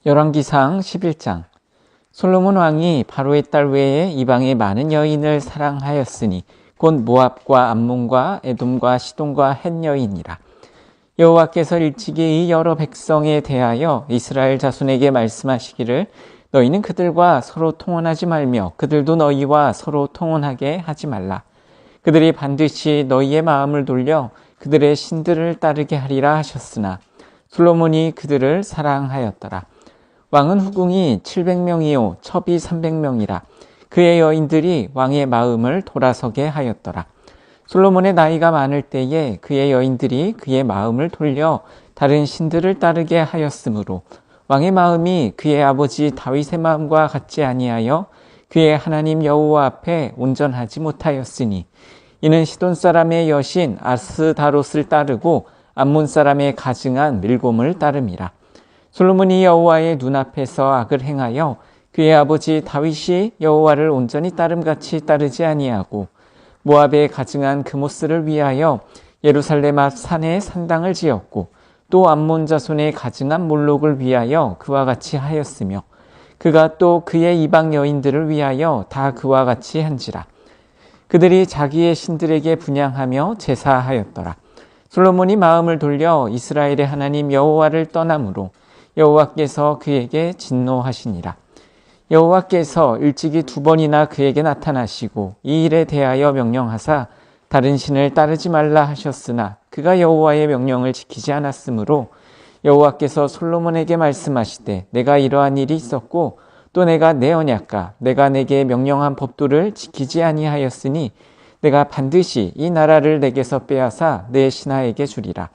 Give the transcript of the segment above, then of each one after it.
열왕기상 11장. 솔로몬 왕이 바로의 딸 외에 이방의 많은 여인을 사랑하였으니 곧 모압과 암몬과 에돔과 시돈과 헷 여인이라. 여호와께서 일찍이 이 여러 백성에 대하여 이스라엘 자손에게 말씀하시기를 너희는 그들과 서로 통혼하지 말며 그들도 너희와 서로 통혼하게 하지 말라. 그들이 반드시 너희의 마음을 돌려 그들의 신들을 따르게 하리라 하셨으나 솔로몬이 그들을 사랑하였더라. 왕은 후궁이 700명이요 첩이 300명이라. 그의 여인들이 왕의 마음을 돌아서게 하였더라. 솔로몬의 나이가 많을 때에 그의 여인들이 그의 마음을 돌려 다른 신들을 따르게 하였으므로 왕의 마음이 그의 아버지 다윗의 마음과 같지 아니하여 그의 하나님 여호와 앞에 온전하지 못하였으니 이는 시돈 사람의 여신 아스다롯을 따르고 암몬 사람의 가증한 밀곰을 따름이라. 솔로몬이 여호와의 눈앞에서 악을 행하여 그의 아버지 다윗이 여호와를 온전히 따름같이 따르지 아니하고 모압의 가증한 그모스를 위하여 예루살렘 앞 산에 산당을 지었고 또 암몬 자손의 가증한 몰록을 위하여 그와 같이 하였으며 그가 또 그의 이방 여인들을 위하여 다 그와 같이 한지라. 그들이 자기의 신들에게 분향하며 제사하였더라. 솔로몬이 마음을 돌려 이스라엘의 하나님 여호와를 떠나므로 여호와께서 그에게 진노하시니라. 여호와께서 일찍이 2번이나 그에게 나타나시고 이 일에 대하여 명령하사 다른 신을 따르지 말라 하셨으나 그가 여호와의 명령을 지키지 않았으므로 여호와께서 솔로몬에게 말씀하시되 내가 이러한 일이 있었고 또 내가 내 언약과 내가 내게 명령한 법도를 지키지 아니하였으니 내가 반드시 이 나라를 내게서 빼앗아 내 신하에게 주리라.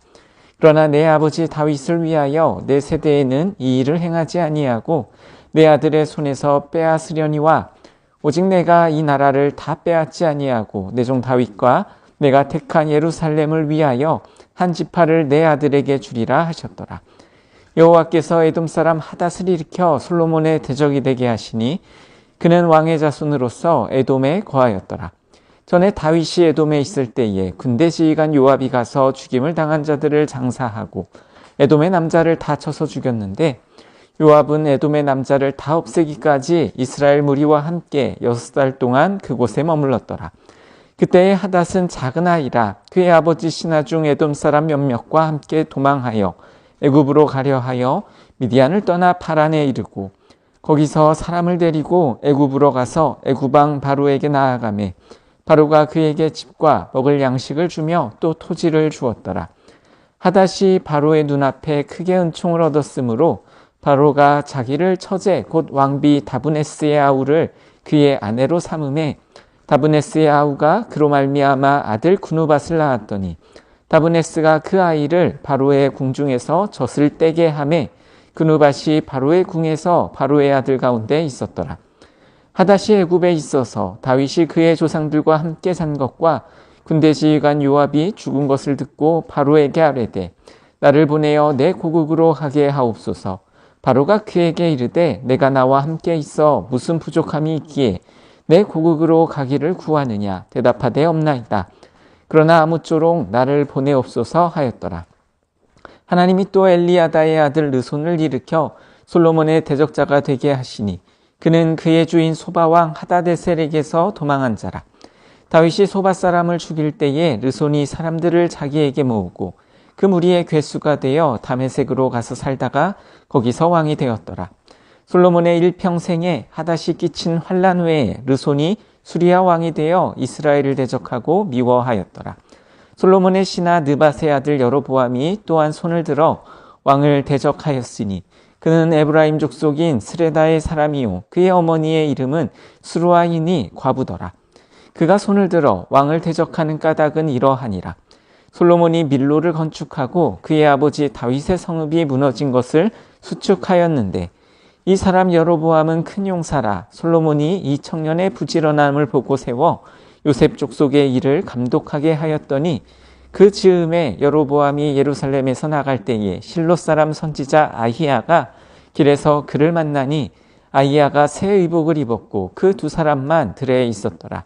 그러나 내 아버지 다윗을 위하여 내 세대에는 이 일을 행하지 아니하고 내 아들의 손에서 빼앗으려니와 오직 내가 이 나라를 다 빼앗지 아니하고 내 종 다윗과 내가 택한 예루살렘을 위하여 한 지파를 내 아들에게 주리라 하셨더라. 여호와께서 에돔 사람 하닷을 일으켜 솔로몬의 대적이 되게 하시니 그는 왕의 자손으로서 에돔에 거하였더라. 전에 다윗이 에돔에 있을 때에 군대 지휘관 요압이 가서 죽임을 당한 자들을 장사하고 에돔의 남자를 다 쳐서 죽였는데 요압은 에돔의 남자를 다 없애기까지 이스라엘 무리와 함께 6달 동안 그곳에 머물렀더라. 그때의 하닷은 작은 아이라 그의 아버지 신하 중 에돔 사람 몇몇과 함께 도망하여 애굽으로 가려 하여 미디안을 떠나 파란에 이르고 거기서 사람을 데리고 애굽으로 가서 애굽 왕 바로에게 나아가매 바로가 그에게 집과 먹을 양식을 주며 또 토지를 주었더라. 하닷이 바로의 눈앞에 크게 은총을 얻었으므로 바로가 자기를 처제 곧 왕비 다브네스의 아우를 그의 아내로 삼음에 다브네스의 아우가 그로 말미암아 아들 구누밧을 낳았더니 다브네스가 그 아이를 바로의 궁중에서 젖을 떼게 하매 구누밧이 바로의 궁에서 바로의 아들 가운데 있었더라. 하닷이 애굽에 있어서 다윗이 그의 조상들과 함께 산 것과 군대 지휘관 요압이 죽은 것을 듣고 바로에게 아뢰되 나를 보내어 내 고국으로 가게 하옵소서. 바로가 그에게 이르되 내가 나와 함께 있어 무슨 부족함이 있기에 내 고국으로 가기를 구하느냐 대답하되 없나이다. 그러나 아무쪼록 나를 보내옵소서 하였더라. 하나님이 또 엘리야다의 아들 르손을 일으켜 솔로몬의 대적자가 되게 하시니 그는 그의 주인 소바왕 하다데셀에게서 도망한 자라. 다윗이 소바 사람을 죽일 때에 르손이 사람들을 자기에게 모으고 그 무리의 괴수가 되어 다메섹으로 가서 살다가 거기서 왕이 되었더라. 솔로몬의 일평생에 하닷이 끼친 환난 외에 르손이 수리아 왕이 되어 이스라엘을 대적하고 미워하였더라. 솔로몬의 신하 느밧의 아들 여로보암이 또한 손을 들어 왕을 대적하였으니 그는 에브라임 족속인 스레다의 사람이요 그의 어머니의 이름은 스루아이니 과부더라. 그가 손을 들어 왕을 대적하는 까닭은 이러하니라. 솔로몬이 밀로를 건축하고 그의 아버지 다윗의 성읍이 무너진 것을 수축하였는데 이 사람 여로보암은 큰 용사라. 솔로몬이 이 청년의 부지런함을 보고 세워 요셉 족속의 일을 감독하게 하였더니 그 즈음에 여로보암이 예루살렘에서 나갈 때에 실로 사람 선지자 아히야가 길에서 그를 만나니 아히야가 새 의복을 입었고 그 2사람만 들에 있었더라.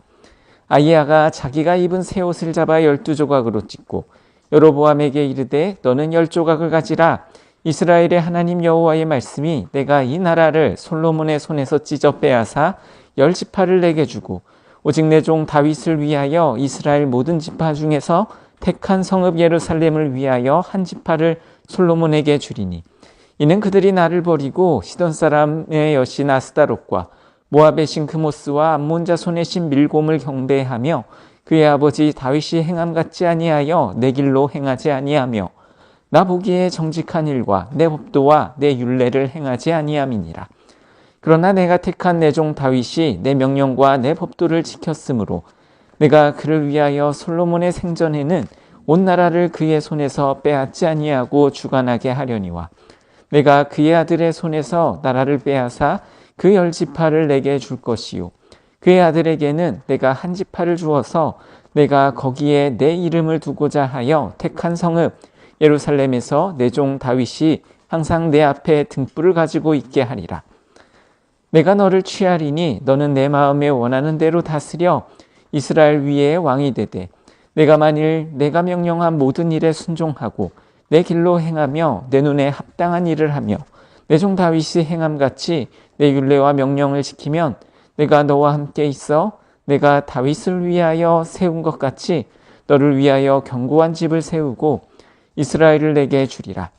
아히야가 자기가 입은 새 옷을 잡아 12조각으로 찢고 여로보암에게 이르되 너는 10조각을 가지라. 이스라엘의 하나님 여호와의 말씀이 내가 이 나라를 솔로몬의 손에서 찢어 빼앗아 10지파를 내게 주고 오직 내 종 다윗을 위하여 이스라엘 모든 지파 중에서 택한 성읍 예루살렘을 위하여 한 지파를 솔로몬에게 주리니 이는 그들이 나를 버리고 시돈 사람의 여신 아스다롯과 모압의 신 크모스와 암몬 자손의 신 밀곰을 경배하며 그의 아버지 다윗이 행함 같지 아니하여 내 길로 행하지 아니하며 나 보기에 정직한 일과 내 법도와 내 율례를 행하지 아니함이니라. 그러나 내가 택한 내 종 다윗이 내 명령과 내 법도를 지켰으므로 내가 그를 위하여 솔로몬의 생전에는 온 나라를 그의 손에서 빼앗지 아니하고 주관하게 하려니와 내가 그의 아들의 손에서 나라를 빼앗아 그 10지파를 내게 줄 것이요 그의 아들에게는 내가 한 지파를 주어서 내가 거기에 내 이름을 두고자 하여 택한 성읍 예루살렘에서 내 종 다윗이 항상 내 앞에 등불을 가지고 있게 하리라. 내가 너를 취하리니 너는 내 마음에 원하는 대로 다스려 이스라엘 위에 왕이 되되 내가 만일 내가 명령한 모든 일에 순종하고 내 길로 행하며 내 눈에 합당한 일을 하며 내 종 다윗이 행함같이 내 율례와 명령을 지키면 내가 너와 함께 있어 내가 다윗을 위하여 세운 것 같이 너를 위하여 견고한 집을 세우고 이스라엘을 내게 주리라.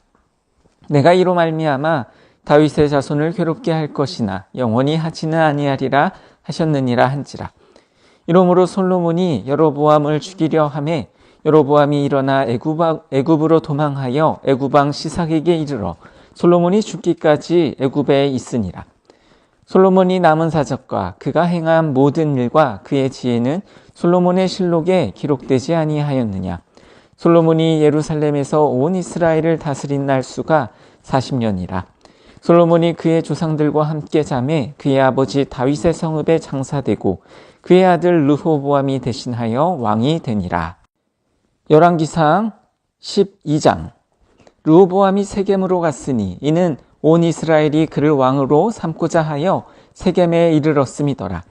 내가 이로 말미암아 다윗의 자손을 괴롭게 할 것이나 영원히 하지는 아니하리라 하셨느니라 한지라. 이러므로 솔로몬이 여로보암을 죽이려 하매 여로보암이 일어나 애굽으로 도망하여 애굽 왕 시삭에게 이르러 솔로몬이 죽기까지 애굽에 있으니라. 솔로몬이 남은 사적과 그가 행한 모든 일과 그의 지혜는 솔로몬의 실록에 기록되지 아니하였느냐. 솔로몬이 예루살렘에서 온 이스라엘을 다스린 날수가 40년이라. 솔로몬이 그의 조상들과 함께 잠에 그의 아버지 다윗의 성읍에 장사되고 그의 아들 르호보암이 대신하여 왕이 되니라. 열왕기상 12장. 르호보암이 세겜으로 갔으니 이는 온 이스라엘이 그를 왕으로 삼고자 하여 세겜에 이르렀음이더라.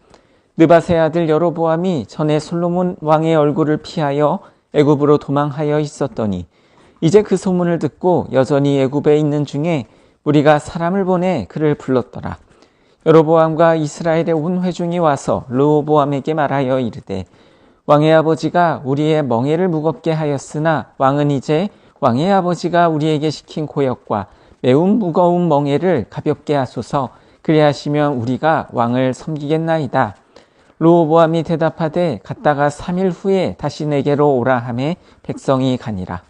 느밧의 아들 여로보암이 전에 솔로몬 왕의 얼굴을 피하여 애굽으로 도망하여 있었더니 이제 그 소문을 듣고 여전히 애굽에 있는 중에 우리가 사람을 보내 그를 불렀더라. 여로보암과 이스라엘의 온 회중이 와서 르호보암에게 말하여 이르되 왕의 아버지가 우리의 멍에를 무겁게 하였으나 왕은 이제 왕의 아버지가 우리에게 시킨 고역과 매우 무거운 멍에를 가볍게 하소서. 그리하시면 우리가 왕을 섬기겠나이다. 르호보암이 대답하되 갔다가 3일 후에 다시 내게로 오라 하매 백성이 가니라.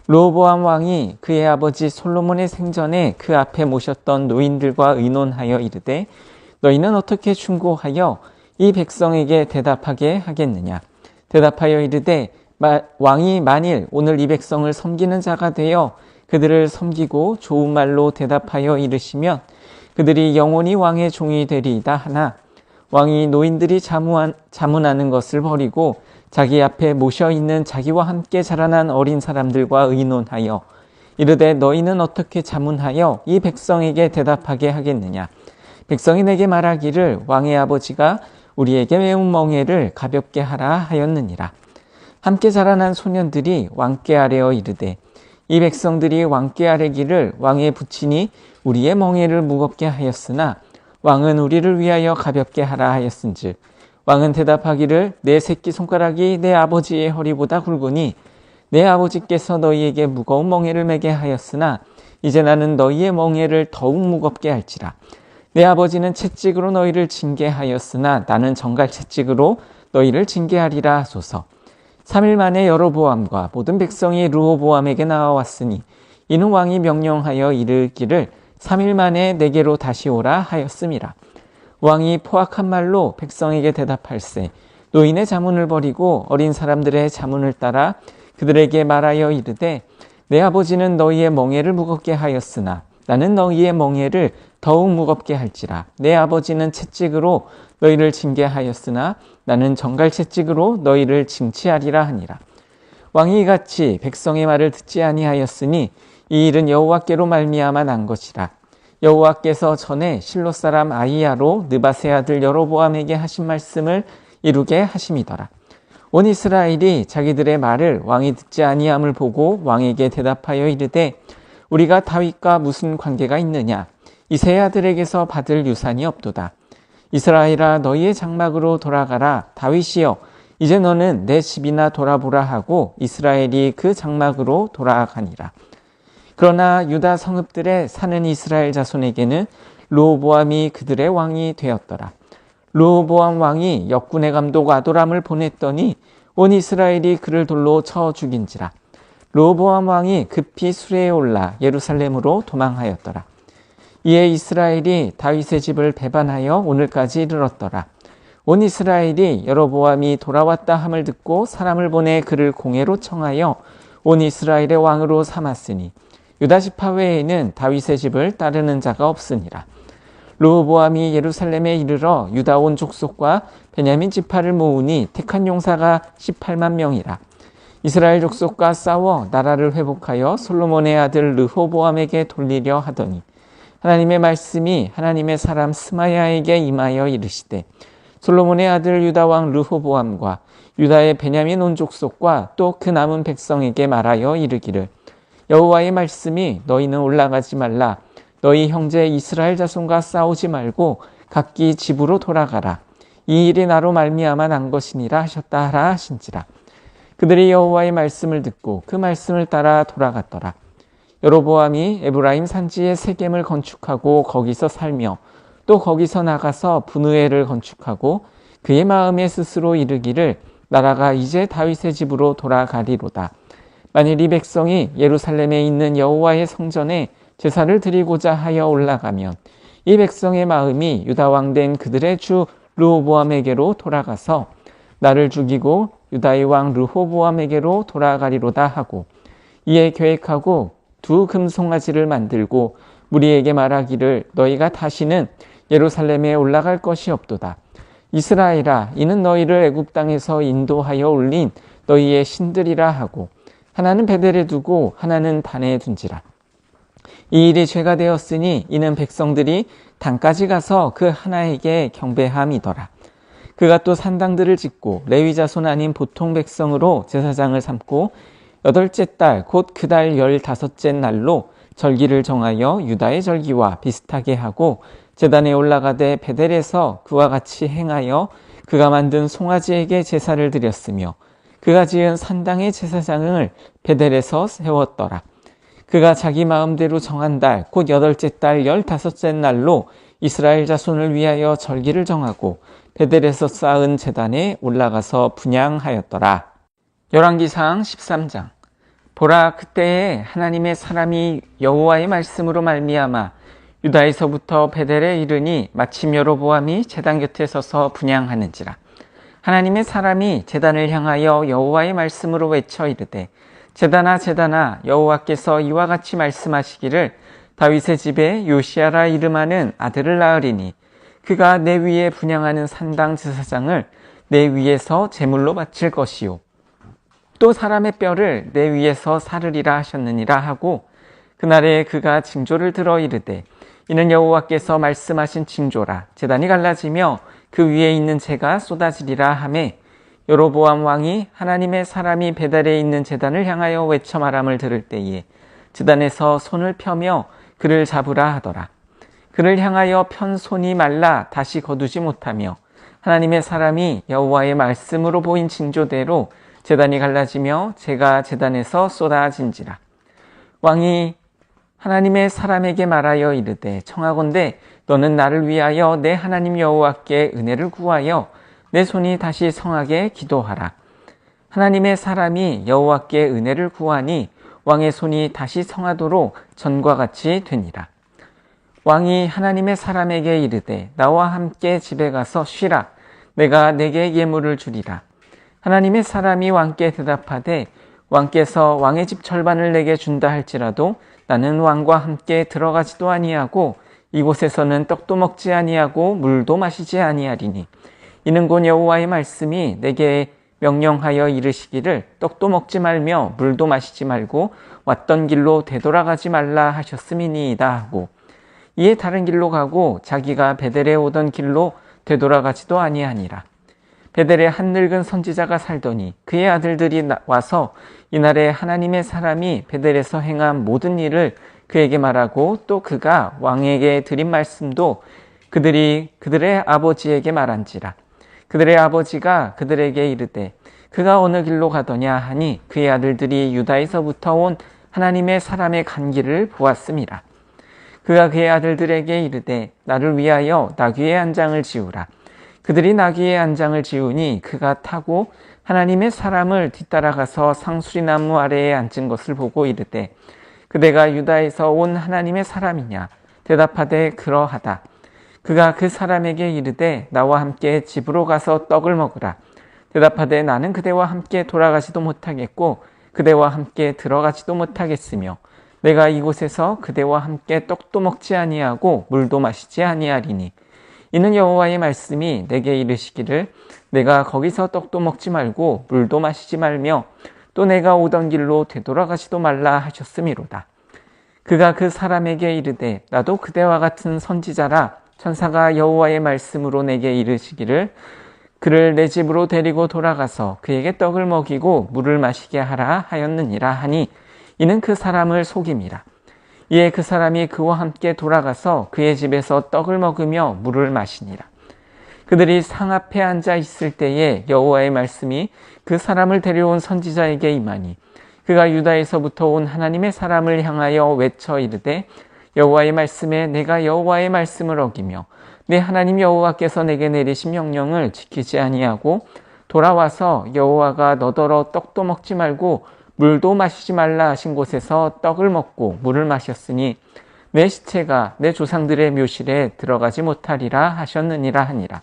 르호보암 왕이 그의 아버지 솔로몬의 생전에 그 앞에 모셨던 노인들과 의논하여 이르되 너희는 어떻게 충고하여 이 백성에게 대답하게 하겠느냐. 대답하여 이르되 왕이 만일 오늘 이 백성을 섬기는 자가 되어 그들을 섬기고 좋은 말로 대답하여 이르시면 그들이 영원히 왕의 종이 되리이다 하나 왕이 노인들이 자문하는 것을 버리고 자기 앞에 모셔있는 자기와 함께 자라난 어린 사람들과 의논하여 이르되 너희는 어떻게 자문하여 이 백성에게 대답하게 하겠느냐. 백성이 내게 말하기를 왕의 아버지가 우리에게 매운 멍에를 가볍게 하라 하였느니라. 함께 자라난 소년들이 왕께 아뢰어 이르되 이 백성들이 왕께 아뢰기를 왕의 부친이 우리의 멍에를 무겁게 하였으나 왕은 우리를 위하여 가볍게 하라 하였은즉 왕은 대답하기를 내 새끼손가락이 내 아버지의 허리보다 굵으니 내 아버지께서 너희에게 무거운 멍에를 매게 하였으나 이제 나는 너희의 멍에를 더욱 무겁게 할지라. 내 아버지는 채찍으로 너희를 징계하였으나 나는 정갈 채찍으로 너희를 징계하리라 하소서. 3일 만에 여로보암과 모든 백성이 르호보암에게 나와왔으니 이는 왕이 명령하여 이르기를 3일 만에 내게로 다시 오라 하였음이라. 왕이 포악한 말로 백성에게 대답할세 노인의 자문을 버리고 어린 사람들의 자문을 따라 그들에게 말하여 이르되 내 아버지는 너희의 멍에를 무겁게 하였으나 나는 너희의 멍에를 더욱 무겁게 할지라. 내 아버지는 채찍으로 너희를 징계하였으나 나는 정갈 채찍으로 너희를 징치하리라 하니라. 왕이 이같이 백성의 말을 듣지 아니하였으니 이 일은 여호와께로 말미암아 난 것이라. 여호와께서 전에 실로 사람 아히야로 느밧의 아들 여로보암에게 하신 말씀을 이루게 하심이더라. 온 이스라엘이 자기들의 말을 왕이 듣지 아니함을 보고 왕에게 대답하여 이르되 우리가 다윗과 무슨 관계가 있느냐? 이새의 아들에게서 받을 유산이 없도다. 이스라엘아 너희의 장막으로 돌아가라. 다윗이여 이제 너는 내 집이나 돌아보라 하고 이스라엘이 그 장막으로 돌아가니라. 그러나 유다 성읍들에 사는 이스라엘 자손에게는 르호보암이 그들의 왕이 되었더라. 르호보암 왕이 역군의 감독 아도람을 보냈더니 온 이스라엘이 그를 돌로 쳐 죽인지라. 르호보암 왕이 급히 수레에 올라 예루살렘으로 도망하였더라. 이에 이스라엘이 다윗의 집을 배반하여 오늘까지 이르렀더라. 온 이스라엘이 여로보암이 돌아왔다 함을 듣고 사람을 보내 그를 공회로 청하여 온 이스라엘의 왕으로 삼았으니 유다 지파 외에는 다윗의 집을 따르는 자가 없으니라. 르호보암이 예루살렘에 이르러 유다 온 족속과 베냐민 지파를 모으니 택한 용사가 18만 명이라. 이스라엘 족속과 싸워 나라를 회복하여 솔로몬의 아들 르호보암에게 돌리려 하더니 하나님의 말씀이 하나님의 사람 스마야에게 임하여 이르시되 솔로몬의 아들 유다 왕 르호보암과 유다의 베냐민 온 족속과 또 그 남은 백성에게 말하여 이르기를 여호와의 말씀이 너희는 올라가지 말라. 너희 형제 이스라엘 자손과 싸우지 말고 각기 집으로 돌아가라. 이 일이 나로 말미암아 난 것이니라 하셨다 하라 하신지라. 그들이 여호와의 말씀을 듣고 그 말씀을 따라 돌아갔더라. 여로보암이 에브라임 산지에 세겜을 건축하고 거기서 살며 또 거기서 나가서 분우엘을 건축하고 그의 마음에 스스로 이르기를 나라가 이제 다윗의 집으로 돌아가리로다. 만일 이 백성이 예루살렘에 있는 여호와의 성전에 제사를 드리고자 하여 올라가면 이 백성의 마음이 유다 왕 된 그들의 주 르호보암에게로 돌아가서 나를 죽이고 유다의 왕 르호보암에게로 돌아가리로다 하고 이에 계획하고 두 금송아지를 만들고 무리에게 말하기를 너희가 다시는 예루살렘에 올라갈 것이 없도다. 이스라엘아 이는 너희를 애굽 땅에서 인도하여 올린 너희의 신들이라 하고 하나는 베델에 두고 하나는 단에 둔지라. 이 일이 죄가 되었으니 이는 백성들이 단까지 가서 그 하나에게 경배함이더라. 그가 또 산당들을 짓고 레위 자손 아닌 보통 백성으로 제사장을 삼고 8째 달 곧 그 달 15째 날로 절기를 정하여 유다의 절기와 비슷하게 하고 제단에 올라가되 베델에서 그와 같이 행하여 그가 만든 송아지에게 제사를 드렸으며 그가 지은 산당의 제사장을 베델에서 세웠더라. 그가 자기 마음대로 정한 달 곧 8째 달 15째 날로 이스라엘 자손을 위하여 절기를 정하고 베델에서 쌓은 제단에 올라가서 분향하였더라. 열왕기상 13장. 보라 그때에 하나님의 사람이 여호와의 말씀으로 말미암아 유다에서부터 베델에 이르니 마침 여로보암이 제단 곁에 서서 분향하는지라. 하나님의 사람이 제단을 향하여 여호와의 말씀으로 외쳐 이르되 제단아 제단아 여호와께서 이와 같이 말씀하시기를 다윗의 집에 요시아라 이름하는 아들을 낳으리니 그가 내 위에 분향하는 산당 제사장을 내 위에서 제물로 바칠 것이요 또 사람의 뼈를 내 위에서 사르리라 하셨느니라 하고 그날에 그가 징조를 들어 이르되 이는 여호와께서 말씀하신 징조라. 제단이 갈라지며 그 위에 있는 재가 쏟아지리라 하매 여로보암 왕이 하나님의 사람이 베델에 있는 제단을 향하여 외쳐 말함을 들을 때에 제단에서 손을 펴며 그를 잡으라 하더라. 그를 향하여 편 손이 말라 다시 거두지 못하며 하나님의 사람이 여호와의 말씀으로 보인 징조대로 제단이 갈라지며 재가 제단에서 쏟아진지라. 왕이 하나님의 사람에게 말하여 이르되 청하건대 너는 나를 위하여 내 하나님 여호와께 은혜를 구하여 내 손이 다시 성하게 기도하라. 하나님의 사람이 여호와께 은혜를 구하니 왕의 손이 다시 성하도록 전과 같이 되니라. 왕이 하나님의 사람에게 이르되 나와 함께 집에 가서 쉬라. 내가 내게 예물을 주리라. 하나님의 사람이 왕께 대답하되 왕께서 왕의 집 절반을 내게 준다 할지라도 나는 왕과 함께 들어가지도 아니하고 이곳에서는 떡도 먹지 아니하고 물도 마시지 아니하리니 이는 곧 여호와의 말씀이 내게 명령하여 이르시기를 떡도 먹지 말며 물도 마시지 말고 왔던 길로 되돌아가지 말라 하셨음이니이다 하고 이에 다른 길로 가고 자기가 베델에 오던 길로 되돌아가지도 아니하니라. 베델에 한 늙은 선지자가 살더니 그의 아들들이 와서 이날에 하나님의 사람이 베델에서 행한 모든 일을 그에게 말하고 또 그가 왕에게 드린 말씀도 그들의 아버지에게 말한지라. 그들의 아버지가 그들에게 이르되 그가 어느 길로 가더냐 하니 그의 아들들이 유다에서부터 온 하나님의 사람의 간 길을 보았음이라. 그가 그의 아들들에게 이르되 나를 위하여 나귀의 안장을 지우라. 그들이 나귀의 안장을 지우니 그가 타고 하나님의 사람을 뒤따라가서 상수리나무 아래에 앉은 것을 보고 이르되 그대가 유다에서 온 하나님의 사람이냐? 대답하되 그러하다. 그가 그 사람에게 이르되 나와 함께 집으로 가서 떡을 먹으라. 대답하되 나는 그대와 함께 돌아가지도 못하겠고 그대와 함께 들어가지도 못하겠으며 내가 이곳에서 그대와 함께 떡도 먹지 아니하고 물도 마시지 아니하리니 이는 여호와의 말씀이 내게 이르시기를 내가 거기서 떡도 먹지 말고 물도 마시지 말며 또 내가 오던 길로 되돌아가지도 말라 하셨음이로다. 그가 그 사람에게 이르되 나도 그대와 같은 선지자라. 천사가 여호와의 말씀으로 내게 이르시기를 그를 내 집으로 데리고 돌아가서 그에게 떡을 먹이고 물을 마시게 하라 하였느니라 하니 이는 그 사람을 속임이라. 이에 그 사람이 그와 함께 돌아가서 그의 집에서 떡을 먹으며 물을 마시니라. 그들이 상 앞에 앉아 있을 때에 여호와의 말씀이 그 사람을 데려온 선지자에게 임하니 그가 유다에서부터 온 하나님의 사람을 향하여 외쳐 이르되 여호와의 말씀에 내가 여호와의 말씀을 어기며 내 하나님 여호와께서 내게 내리신 명령을 지키지 아니하고 돌아와서 여호와가 너더러 떡도 먹지 말고 물도 마시지 말라 하신 곳에서 떡을 먹고 물을 마셨으니 내 시체가 내 조상들의 묘실에 들어가지 못하리라 하셨느니라 하니라.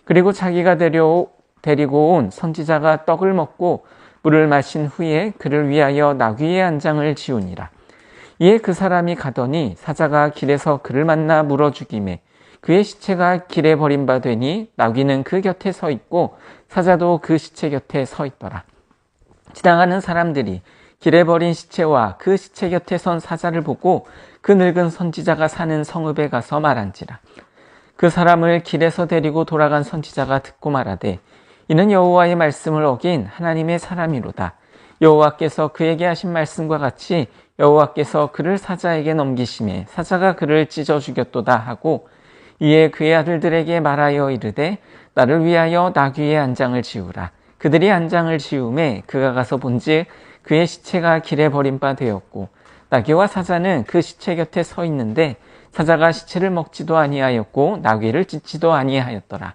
그리고 자기가 데리고 온 선지자가 떡을 먹고 물을 마신 후에 그를 위하여 나귀의 안장을 지우니라. 이에 그 사람이 가더니 사자가 길에서 그를 만나 물어 죽이매 그의 시체가 길에 버림받으니 나귀는 그 곁에 서 있고 사자도 그 시체 곁에 서 있더라. 지나가는 사람들이 길에 버린 시체와 그 시체 곁에 선 사자를 보고 그 늙은 선지자가 사는 성읍에 가서 말한지라. 그 사람을 길에서 데리고 돌아간 선지자가 듣고 말하되 이는 여호와의 말씀을 어긴 하나님의 사람이로다. 여호와께서 그에게 하신 말씀과 같이 여호와께서 그를 사자에게 넘기심에 사자가 그를 찢어 죽였도다 하고 이에 그의 아들들에게 말하여 이르되 나를 위하여 나귀의 안장을 지우라. 그들이 안장을 지우매 그가 가서 본즉 그의 시체가 길에 버림바 되었고 나귀와 사자는 그 시체 곁에 서 있는데 사자가 시체를 먹지도 아니하였고 나귀를 찢지도 아니하였더라.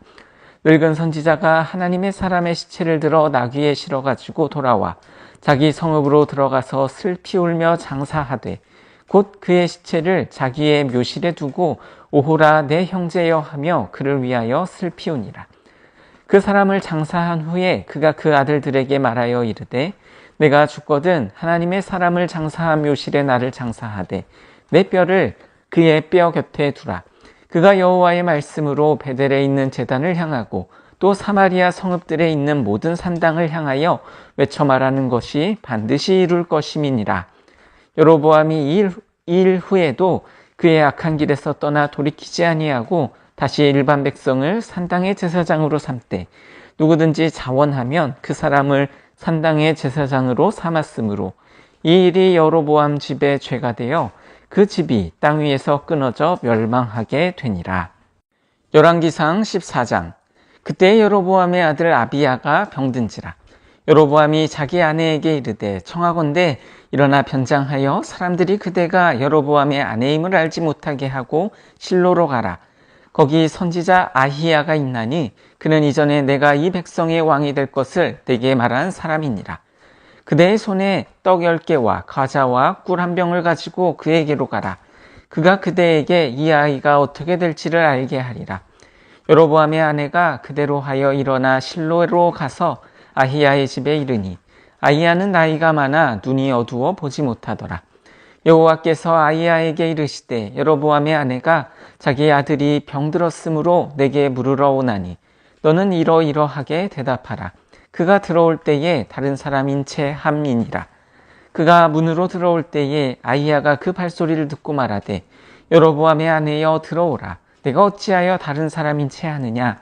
늙은 선지자가 하나님의 사람의 시체를 들어 나귀에 실어가지고 돌아와 자기 성읍으로 들어가서 슬피 울며 장사하되 곧 그의 시체를 자기의 묘실에 두고 오호라 내 형제여 하며 그를 위하여 슬피 우니라. 그 사람을 장사한 후에 그가 그 아들들에게 말하여 이르되 내가 죽거든 하나님의 사람을 장사한 묘실에 나를 장사하되 내 뼈를 그의 뼈 곁에 두라. 그가 여호와의 말씀으로 베델에 있는 제단을 향하고 또 사마리아 성읍들에 있는 모든 산당을 향하여 외쳐 말하는 것이 반드시 이룰 것임이니라. 여로보암이 이 일 후에도 그의 악한 길에서 떠나 돌이키지 아니하고 다시 일반 백성을 산당의 제사장으로 삼되 누구든지 자원하면 그 사람을 산당의 제사장으로 삼았으므로 이 일이 여로보암 집의 죄가 되어 그 집이 땅 위에서 끊어져 멸망하게 되니라. 열왕기상 14장. 그때 여로보암의 아들 아비야가 병든지라. 여로보암이 자기 아내에게 이르되 청하건대 일어나 변장하여 사람들이 그대가 여로보암의 아내임을 알지 못하게 하고 실로로 가라. 거기 선지자 아히야가 있나니 그는 이전에 내가 이 백성의 왕이 될 것을 내게 말한 사람이니라. 그대의 손에 떡 10개와 과자와 꿀 한 병을 가지고 그에게로 가라. 그가 그대에게 이 아이가 어떻게 될지를 알게 하리라. 여로보암의 아내가 그대로 하여 일어나 실로로 가서 아히야의 집에 이르니 아히야는 나이가 많아 눈이 어두워 보지 못하더라. 여호와께서 아히야에게 이르시되 여로보암의 아내가 자기 아들이 병들었으므로 내게 물으러 오나니 너는 이러이러하게 대답하라. 그가 들어올 때에 다른 사람인 채 함이니라. 그가 문으로 들어올 때에 아히야가 그 발소리를 듣고 말하되 여로보암의 아내여 들어오라. 내가 어찌하여 다른 사람인 채 하느냐.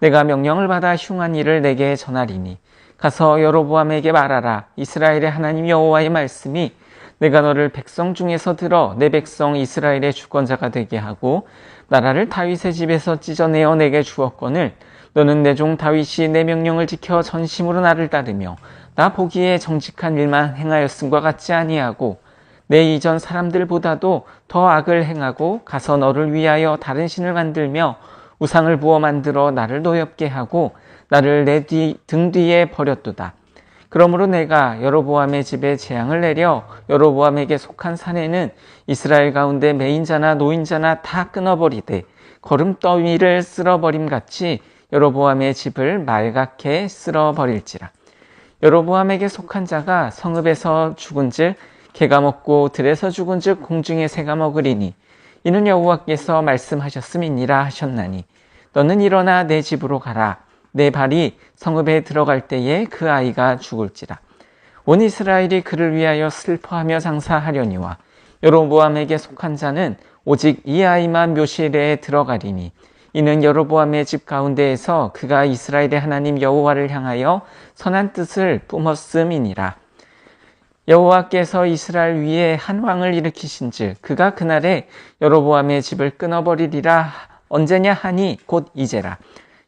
내가 명령을 받아 흉한 일을 내게 전하리니 가서 여로보암에게 말하라. 이스라엘의 하나님 여호와의 말씀이 내가 너를 백성 중에서 들어 내 백성 이스라엘의 주권자가 되게 하고 나라를 다윗의 집에서 찢어내어 내게 주었거늘 너는 내 종 다윗이 내 명령을 지켜 전심으로 나를 따르며 나 보기에 정직한 일만 행하였음과 같지 아니하고 내 이전 사람들보다도 더 악을 행하고 가서 너를 위하여 다른 신을 만들며 우상을 부어 만들어 나를 노엽게 하고 나를 내 등 뒤에 버렸도다. 그러므로 내가 여로보암의 집에 재앙을 내려 여로보암에게 속한 산에는 이스라엘 가운데 매인자나 노인자나 다 끊어버리되 거름더미를 쓸어버림같이 여로보암의 집을 말갛게 쓸어버릴지라. 여로보암에게 속한 자가 성읍에서 죽은즉 개가 먹고 들에서 죽은즉 공중의 새가 먹으리니 이는 여호와께서 말씀하셨음이니라 하셨나니 너는 일어나 내 집으로 가라. 내 발이 성읍에 들어갈 때에 그 아이가 죽을지라. 온 이스라엘이 그를 위하여 슬퍼하며 장사하려니와 여로보암에게 속한 자는 오직 이 아이만 묘실에 들어가리니 이는 여로보암의 집 가운데에서 그가 이스라엘의 하나님 여호와를 향하여 선한 뜻을 뿜었음이니라. 여호와께서 이스라엘 위에 한 왕을 일으키신즉 그가 그날에 여로보암의 집을 끊어버리리라. 언제냐 하니 곧 이제라.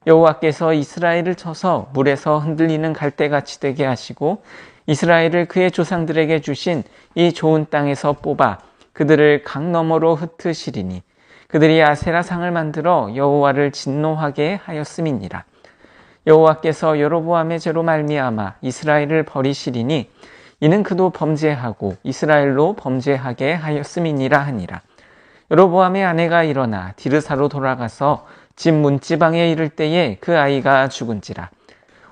여호와께서 이스라엘을 쳐서 물에서 흔들리는 갈대같이 되게 하시고 이스라엘을 그의 조상들에게 주신 이 좋은 땅에서 뽑아 그들을 강 너머로 흩으시리니 그들이 아세라상을 만들어 여호와를 진노하게 하였음이니라. 여호와께서 여로보암의 죄로 말미암아 이스라엘을 버리시리니 이는 그도 범죄하고 이스라엘로 범죄하게 하였음이니라 하니라. 여로보암의 아내가 일어나 디르사로 돌아가서 집 문지방에 이를 때에 그 아이가 죽은지라.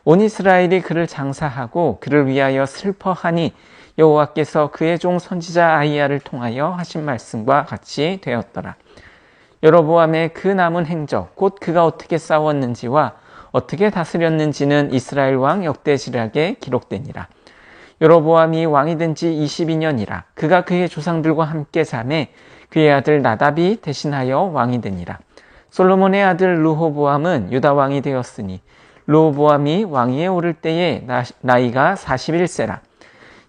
온 이스라엘이 그를 장사하고 그를 위하여 슬퍼하니 여호와께서 그의 종 선지자 아히야를 통하여 하신 말씀과 같이 되었더라. 여로보암의 그 남은 행적 곧 그가 어떻게 싸웠는지와 어떻게 다스렸는지는 이스라엘 왕 역대지략에 기록되니라. 여로보암이 왕이 된 지 22년이라. 그가 그의 조상들과 함께 자매 그의 아들 나답이 대신하여 왕이 되니라. 솔로몬의 아들 르호보암은 유다 왕이 되었으니 르호보암이 왕위에 오를 때에 나이가 41세라.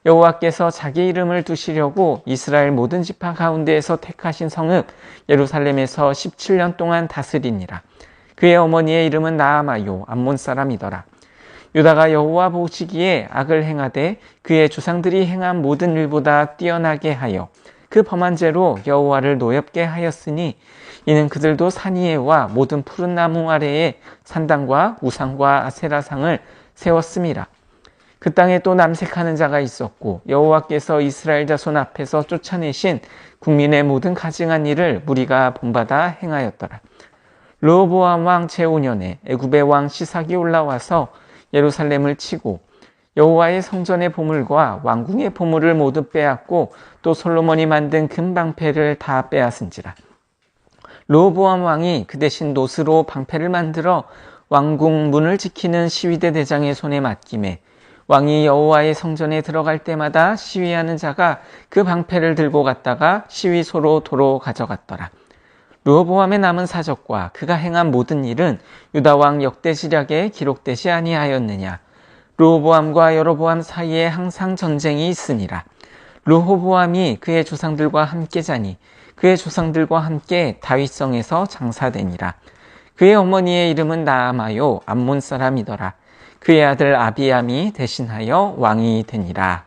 여호와께서 자기 이름을 두시려고 이스라엘 모든 지파 가운데에서 택하신 성읍 예루살렘에서 17년 동안 다스리니라. 그의 어머니의 이름은 나아마요 암몬 사람이더라. 유다가 여호와 보시기에 악을 행하되 그의 조상들이 행한 모든 일보다 뛰어나게 하여 그 범한 죄로 여호와를 노엽게 하였으니 이는 그들도 산 위에와 모든 푸른 나무 아래에 산당과 우상과 아세라상을 세웠음이라. 그 땅에 또 남색하는 자가 있었고 여호와께서 이스라엘 자손 앞에서 쫓아내신 국민의 모든 가증한 일을 무리가 본받아 행하였더라. 르호보암 왕 제5년에 애굽의 왕 시삭이 올라와서 예루살렘을 치고 여호와의 성전의 보물과 왕궁의 보물을 모두 빼앗고 또 솔로몬이 만든 금방패를 다 빼앗은지라. 르호보암 왕이 그 대신 노스로 방패를 만들어 왕궁 문을 지키는 시위대 대장의 손에 맡김에 왕이 여호와의 성전에 들어갈 때마다 시위하는 자가 그 방패를 들고 갔다가 시위소로 도로 가져갔더라. 르호보암의 남은 사적과 그가 행한 모든 일은 유다 왕 역대지략에 기록되지 아니하였느냐. 르호보암과 여로보암 사이에 항상 전쟁이 있으니라. 르호보암이 그의 조상들과 함께 자니 그의 조상들과 함께 다윗성에서 장사되니라. 그의 어머니의 이름은 나아마요 암몬 사람이더라. 그의 아들 아비암이 대신하여 왕이 되니라.